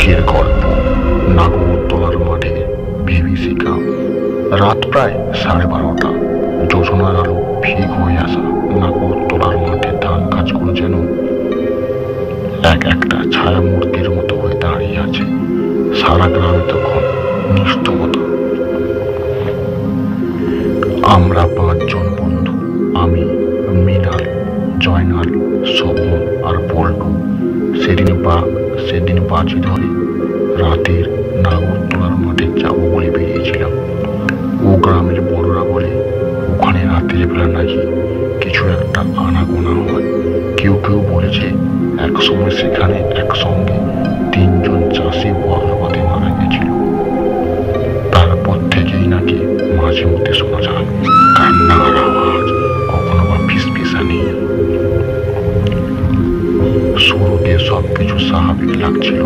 আজকের গল্প নাগরদোলার মাঠে বিভীষিকা। রাত প্রায় 12:30। যোজনার আলো ফিক হয়ে আসা নাগরদোলার মাঠে ধান গাছগুলো যেন এক একটা ছায়া মূর্তির মতো হয়ে দাঁড়িয়ে আছে। সারা গ্রামে তখন নিস্তব্ধতা। আমরা 5 জন বন্ধু, আমি, মৃণাল, জয়নাল, স্বপন আর পল্টু সেদিন বাজি ধরে রাতের নাগরদোলার মাঠে যাবো বলে বেরিয়েছিলাম। ও গ্রামের বড়রা বলে ওখানে রাতের বেলা নাকি কিছু একটা আনাগোনা হয়। কেউ কেউ বলেছে একসময় সেখানে একসঙ্গে 3 জন চাষি বজ্রপাতে মারা গেছিল। তারপর থেকেই নাকি মাঝে মধ্যে শোনা যায় কান্নার আওয়াজ, কখনো বা ফিসফিসানি। শুরুতে সবকিছু স্বাভাবিক লাগছিল,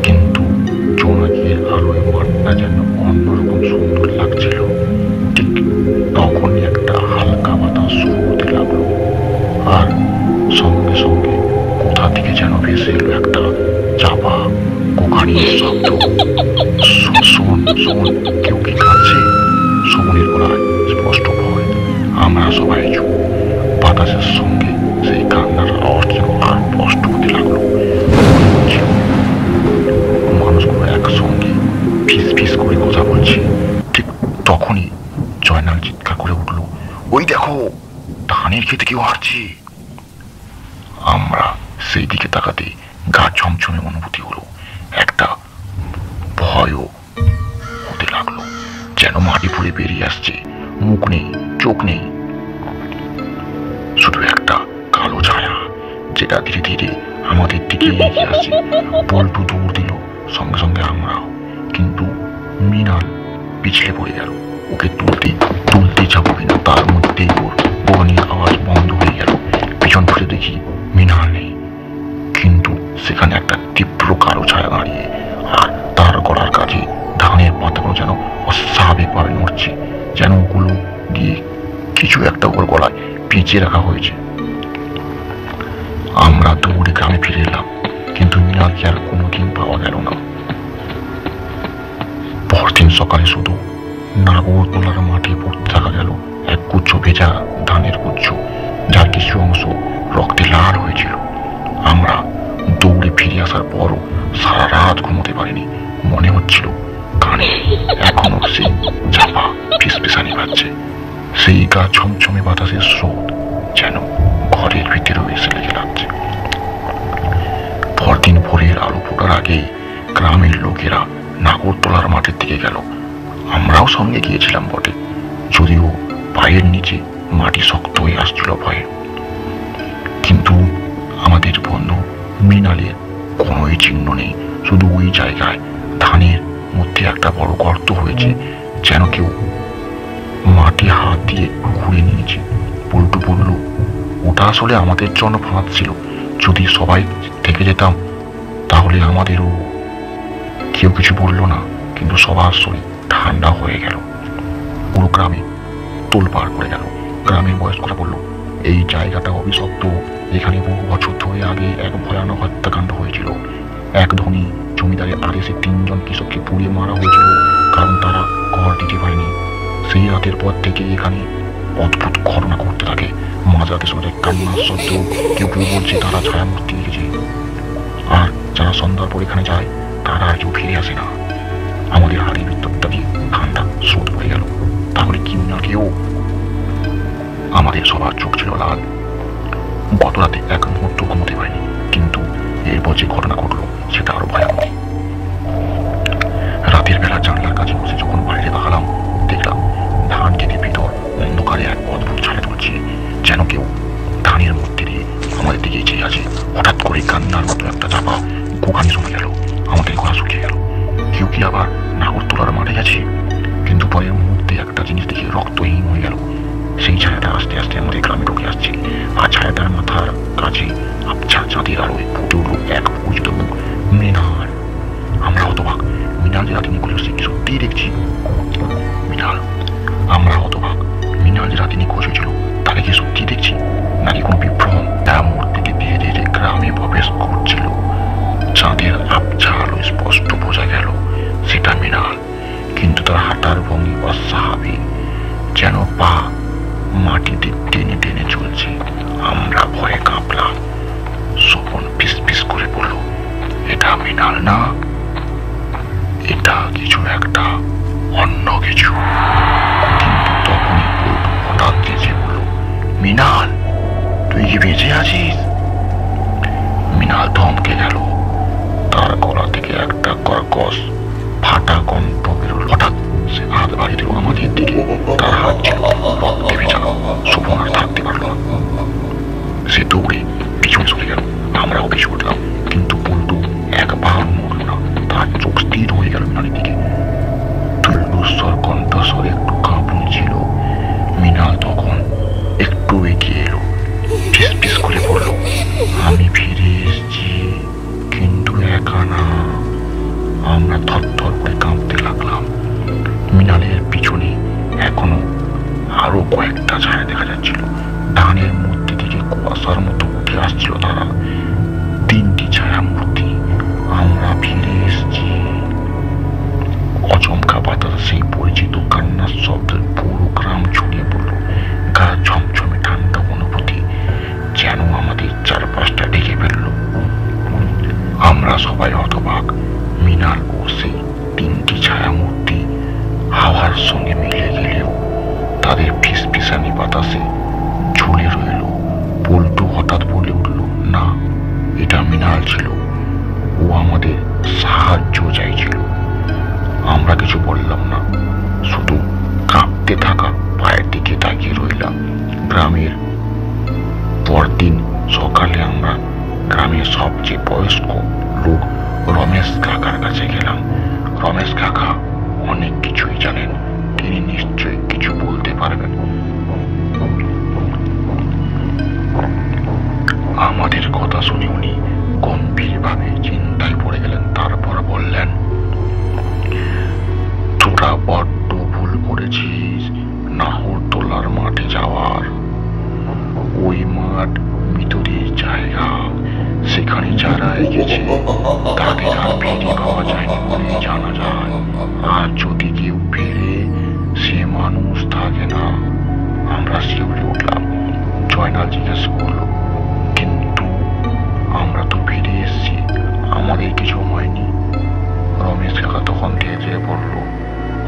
কিন্তু জোনাকির আলোয় মাঠটা যেন অন্যরকম সুন্দর লাগছিল। ঠিক তখনই একটা হালকা বাতাস শুরু হতে লাগলো, আর সঙ্গে সঙ্গে কোথা থেকে যেন ভেসে এলো একটা চাপা কোকানির শব্দ। শোন, কেউ কি কাঁদছে? শোনের গলায় স্পষ্ট ভয়। আমরা সবাই চুপ। বাতাসের সঙ্গে সেই কান্নার আওয়াজ যেন আর স্পষ্ট হতে লাগলো। মানুষগুলো একসঙ্গে ফিস ফিস করে কথা বলছে। ঠিক তখনই জয়নাল চিৎকার করে উঠলো, ওই দেখো, ধানের খেতে কেউ হারছে। আমরা সেই দিকে তাকাতে গা ছমছমে অনুভূতি হলো। একটা ভয়ও হতে লাগলো, যেন মাটি ফুলে বেরিয়ে আসছে। মুখ নেই, চোখ নেই, শুধু একটা কালো ছায়া, যেটা ধীরে ধীরে আমাদের দিকে এগিয়ে আসছে। পল্টু দৌড় দিল, সঙ্গে সঙ্গে আমরাও। কিন্তু মৃণাল পিছলে পড়ে গেল। ওকে তুলতে যাবো কিনা তার মধ্যেই ওর বোনের আওয়াজ বন্ধ হয়ে গেল। পিছন ফিরে দেখি মৃণাল নেই, কিন্তু সেখানে একটা তীব্র কালো ছায়া দাঁড়িয়ে, আর তার গলার কাছে ধানের পাতাগুলো যেন অস্বাভাবিকভাবে নড়ছে, যেন ওগুলো দিয়ে কিছু একটা ওর গলায় পেঁচিয়ে রাখা হয়েছে। আমরা দৌড়ে গ্রামে ফিরে এলাম, কিন্তু মৃণালকে আর কোনোদিন পাওয়া গেল না। পরদিন সকালে শুধু নাগরদোলার মাঠে পড়তে থাকা গেল এক গুচ্ছ ভেজা ধানের গুচ্ছ, যার কিছু অংশ রক্তে লাল হয়েছিল। আমরা দৌড়ে ফিরে আসার পরও সারা রাত ঘুমোতে পারিনি। মনে হচ্ছিল কানে এখনো সেই চাপা ফিসফিসানি বাজছে। সেই গা ছমছমে বাতাসের স্রোত যেন ঘরের ভিতরেও এসে লেগে লাগছে। পরদিন ভোরের আলো ফোটার আগেই গ্রামের লোকেরা নাগরদোলার মাঠের দিকে গেল। আমরাও সঙ্গে গিয়েছিলাম বটে, যদিও পায়ের নিচে মাটি শক্ত হয়ে আসছিল ভয়ে। কিন্তু আমাদের বন্ধু মৃণালের কোনোই চিহ্ন নেই। শুধু ওই জায়গায় ধানের মধ্যে একটা বড় গর্ত হয়েছে, যেন কেউ মাটি হাত দিয়ে ঘুরে নিয়েছে। পল্টু বলল, ওটা আসলে আমাদের জন্য ফাঁদ ছিল। যদি সবাই থেকে যেতাম তাহলে আমাদেরও। কেউ কিছু বলল না, কিন্তু সবার শরীর ঠান্ডা হয়ে গেল। পুরো গ্রামে তোলপাড় করে গেল। গ্রামের বয়স্করা বলল, এই জায়গাটা অভিশপ্ত। এখানে বহু বছর ধরে আগে এক ভয়ানক হত্যাকাণ্ড হয়েছিল। এক ধনী জমিদারের আদেশে 3 জন কৃষককে পুড়িয়ে মারা হয়েছিল, কারণ তারা কর দিতে পারেনি। সেই রাতের পর থেকে এখানে অদ্ভুত ঘটনা ঘটতে থাকে। মাঝরাতে শোনা যায় কান্নার শব্দ। কেউ কেউ বলছে তারা ছায়া মূর্তি দেখেছে। আর যারা সন্ধ্যার পর এখানে যায় তারা আর কেউ ফিরে আসে না। আমাদের হাড়ির ভিতরটা দিয়ে ঠান্ডা স্রোত হয়ে গেল। তাহলে কি না কেউ? আমাদের সবার চোখ ছিল লাল। গত রাতে এক মুহূর্ত ঘুমোতে পারিনি, কিন্তু এরপর যে ঘটনা ঘটলো সেটা আরো ভয়ানক। রাতের বেলা জানলার কাছে বসে যখন বাইরে তাকালাম, দেখলাম ধান খেতে ভিতর অন্ধকারে এক অদ্ভুত ছায়া তুলছে, যেন কেউ ধানের মধ্যে দিয়ে আমাদের দিকে চেয়ে আছে। হঠাৎ করে কান্নার মতো একটা চাপা গোখানি শোনা গেল। আমাদের গলা শুকিয়ে গেল। কেউ কি আবার নাগরদোলার মাঠে গেছে? কিন্তু পরের মুহূর্তে একটা জিনিস দেখে রক্তহীন হয়ে গেল। সেই ছায়াটা আস্তে আস্তে আমাদের গ্রামে ঢুকে আসছে, আর ছায়াটার মাথার কাছে আবছা চাঁদের আলোয় ফুটে উঠল এক পরিচিত মুখ, মৃণাল। আমরা হতবাক। মৃণাল যে রাতে নিখোঁজ হয়েছে, সত্যিই দেখছি মৃণাল। আমরা হতবাক। মৃণাল যে রাতে নিখোঁজ হয়েছিল তাকে কি সত্যি দেখছি, নাকি কোনো বিভ্রম? তারা মূর্তিকে ধীরে ধীরে গ্রামে প্রবেশ করছিল। চাঁদের ঝাপঝা আলো স্পষ্ট বোঝা গেল সেটা মৃণাল, কিন্তু তার হাঁটার ভঙ্গি অস্বাভাবিক, যেন পা মাটিতে টেনে টেনে চলছে। আমরা ভয়ে কাঁপলাম। শোভন ফিস ফিস করে বলল, এটা মৃণাল না, এটা কিছু একটা, অন্য কিছু। কিন্তু তখনই পল্টু হঠাৎ চেঁচে বলল, মৃণাল, তুই কি বেঁচে আছিস? মৃণাল থমকে গেল। তার গলা থেকে একটা কর্কশ ফাটা কণ্ঠ বেরোল। হঠাৎ সে হাত বাড়িয়ে দিল আমাদের দিকে। তার হাত ছিল রক্তে ভেজা। শোভন আর থাকতে পারল না, সে দৌড়ে পিছনে চলে গেল। আমরাও পিছু উঠলাম, কিন্তু পল্টু একবার নড়ল না। তার চোখ স্থির হয়ে গেল মৃণালের দিকে। তুল্যস্বর কণ্ঠস্বর একটু কাঁপুনি ছিল। মৃণাল তখন একটু এগিয়ে এলো, ফিস ফিস করে বলল, আমি ফিরে এসেছি, কিন্তু একা না। আমরা থরথর করে কাঁপতে লাগলাম। মৃণালের পিছনে এখনো আরো কয়েকটা ছায়া দেখা যাচ্ছিল। ডানের মধ্যে থেকে কুয়াশার মতো উঠে আসছিল তারা। 3টি ছায়া মূর্তি। আমরা ফিরে এসেছি। অচমকা বাতাসে সেই পরিচিত কান্নার শব্দের পুরো গ্রাম ছড়িয়ে পড়ল। গা ছমছমে ঠান্ডা অনুভূতি যেন আমাদের চারপাশটা ঢেকে ফেলল। আমরা সবাই হতবাক। মৃণাল ও সেই 3টি ছায়া মূর্তি হাওয়ার সঙ্গে মিলে গেলেও তাদের ফিসফিসানি বাতাসে ঝুলে রইল। পল্টু হঠাৎ বলে উঠল, না, এটা মৃণাল ছিল, ও আমাদের সাহায্য চাইছিল। আমরা কিছু বললাম না, শুধু কাঁপতে থাকা পায়ের দিকে তাকিয়ে রইলাম। গ্রামের পরদিন সকালে আমরা গ্রামের সবচেয়ে বয়স্ক লোক রমেশ কাকার কাছে গেলাম। রমেশ কাকা অনেক কিছুই জানেন, তিনি নিশ্চয়ই কিছু বলতে পারবেন। আমাদের কথা শুনে উনি গম্ভীরভাবে চিন্তায় পড়ে গেলেন। তারপর বললেন, তোরা বড্ড ভুল করেছিস নাহরতলার মাঠে যাওয়ার। ওই মাঠ মৃতদের জায়গা। সেখানে যারা গেছে তাদের আর ফিরে পাওয়া যায়নি বলে জানা যায়। আর যদি কেউ ফিরে, সে মানুষ থাকে না। আমরা শিউরে উঠলাম। জয়নাল জিজ্ঞেস করল, কিন্তু আমরা তো ফিরে এসেছি, আমাদের কিছু হয়নি। রমেশ কাকা তখন ধীরে ধীরে বলল,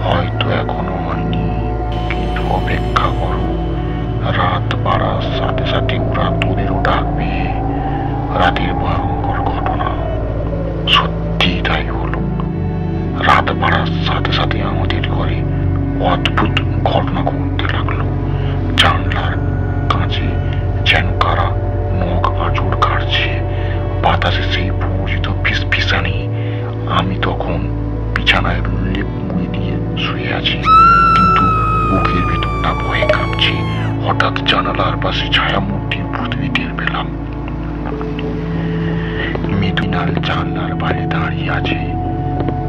হয়তো এখনো হয়নি, কিন্তু অপেক্ষা করো। রাত বাড়ার সাথে সাথে ওরা তোদেরও ডাকবে। রাতের ভয়ঙ্কর ঘটনা সত্যি তাই হলো। রাত বাড়ার সাথে সাথে আমাদের ঘরে অদ্ভুত ঘটনা ঘটতে লাগলো। জানলার কাছে যেন কারা নখ আঁচড় কাটছে। বাতাসে সেই পরিচিত ফিসফিসানি। আমি তখন বিছানায় লেপ মুড়ি দিয়ে শুয়ে আছি, কিন্তু বুকের ভিতরটা ভয়ে কাঁপছে। হঠাৎ জানালার পাশে ছায়া মূর্তির উপস্থিতি টের পেলাম। মৃণাল জানলার বাইরে দাঁড়িয়ে আছে,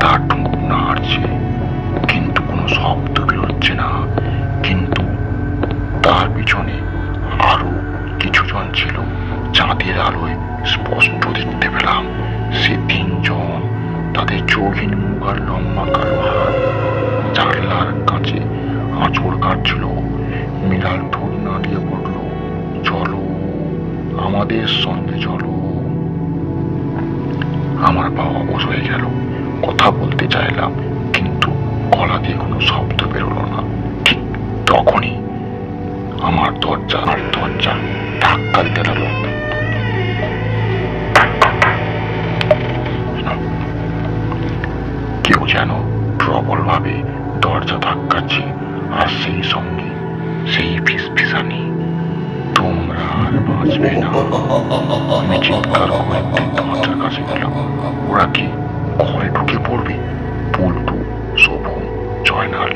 তার ঠোঁট নাড়ছে, কিন্তু কোনো শব্দ বেরোচ্ছে না। কিন্তু তার পিছনে আরো কিছু জন ছিল। চাঁদের আলোয় স্পষ্ট দেখতে পেলাম সে 3 জন। তাদের চৌহিন মুখ আর লম্বা কালো হাত। জানলার কাছে আঁচড় কাটছিল। মৃণাল ঠোঁট নাড়িয়ে বলল, চলো, আমাদের সঙ্গে চলো। আমার পা অবশ হয়ে গেল। কথা বলতে চাইলাম, কিন্তু গলা দিয়ে কোনো শব্দ বেরোলো না। ঠিক তখনই আমার দরজা ধাক্কা দিতে লাগলো। কেউ যেন প্রবল ভাবে দরজা ধাক্কাচ্ছে, আর সেই সঙ্গে সেই ফিসফিসানি, তোমরা আর বাঁচবে না। আমি চিৎকার করে দরজার কাছে গেলাম। ওরা কি ঘরে ঢুকে পড়বে? পল্টু, শোভন, জয়নাল,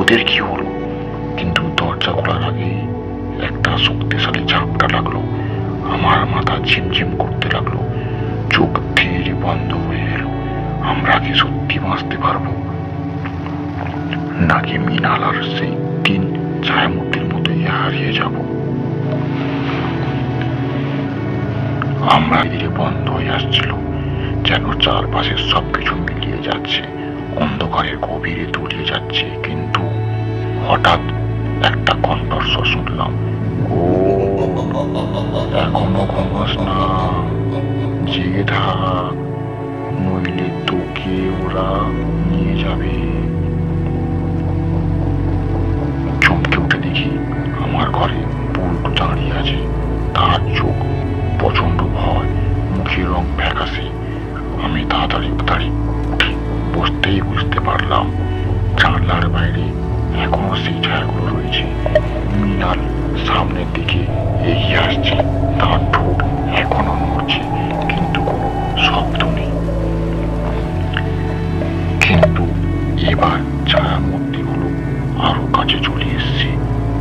ওদের কি হলো? কিন্তু দরজা খোলার আগে একটা শক্তিশালী ঝাপটা লাগলো। আমার মাথা ঝিমঝিম করতে লাগলো, চোখ ধীরে বন্ধ হয়ে এলো। আমরা কি সত্যি বাঁচতে পারবো, নাকি মৃণাল আর সেই 3 ছায়ামূর্তির মতোই হারিয়ে যাব? আমরা ধীরে বন্ধ হয়ে আসছিল, যেন চারপাশের সবকিছু মিলিয়ে যাচ্ছে, অন্ধকারের গভীরে তলিয়ে যাচ্ছে। কিন্তু হঠাৎ একটা কণ্ঠস্বর শুনলাম, ও এখনো ঘুমাস না, জেগে থাক, নইলে তোকে ওরা নিয়ে যাবে। চমকে উঠে দেখি আমার ঘরে পল্টু দাঁড়িয়ে আছে। তার চোখ প্রচন্ড ভয়, মুখের রং ফ্যাকাশে। আমি তাড়াতাড়ি উঠে বসতেই বুঝতে পারলাম জানলার বাইরে এখনো সেই ছায়াগুলো রয়েছে। মৃণাল সামনের দিকে এগিয়ে আসছে, তার ঠোঁট এখনো নড়ছে, কিন্তু কোনো শব্দ নেই। কিন্তু এবার ছায়া মূর্তিগুলো আরো কাছে চলে এসছে,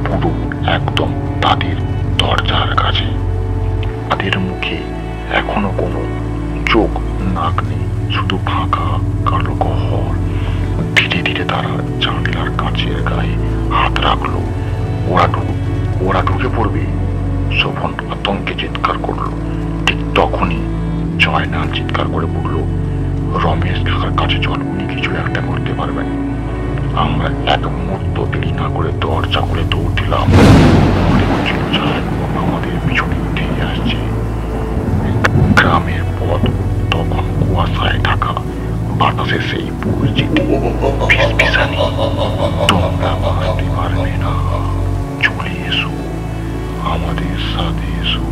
পুরো একদম তাদের দরজার কাছে। তাদের মুখে এখনো কোনো চোখ নাক নেই, শুধু ফাঁকা কালো গহ্বর। ধীরে ধীরে তারা জানলার কাছের গায়ে হাত রাখলো। ওরা ঢুকে পড়বে। শোভন আতঙ্কে চিৎকার করলো। ঠিক তখনই জয়নাল চিৎকার করে বলল, রমেশ কাকার কাছে চল, উনি কিছু একটা করতে পারবেন। আমরা এক মুহূর্ত দেরি না করে দরজা খুলে দৌড় দিলাম। মনে হচ্ছিল ছায়াগুলো আমাদের পিছনে উঠেই আসছে। গ্রামের পথ তখন কুয়াশায় ঢাকা, বাতাসে সেই পরিচিতি ফিসফিসানি, তোমরা বাঁচতে পারবে না, চলে এসো, আমাদের সাথে এসো।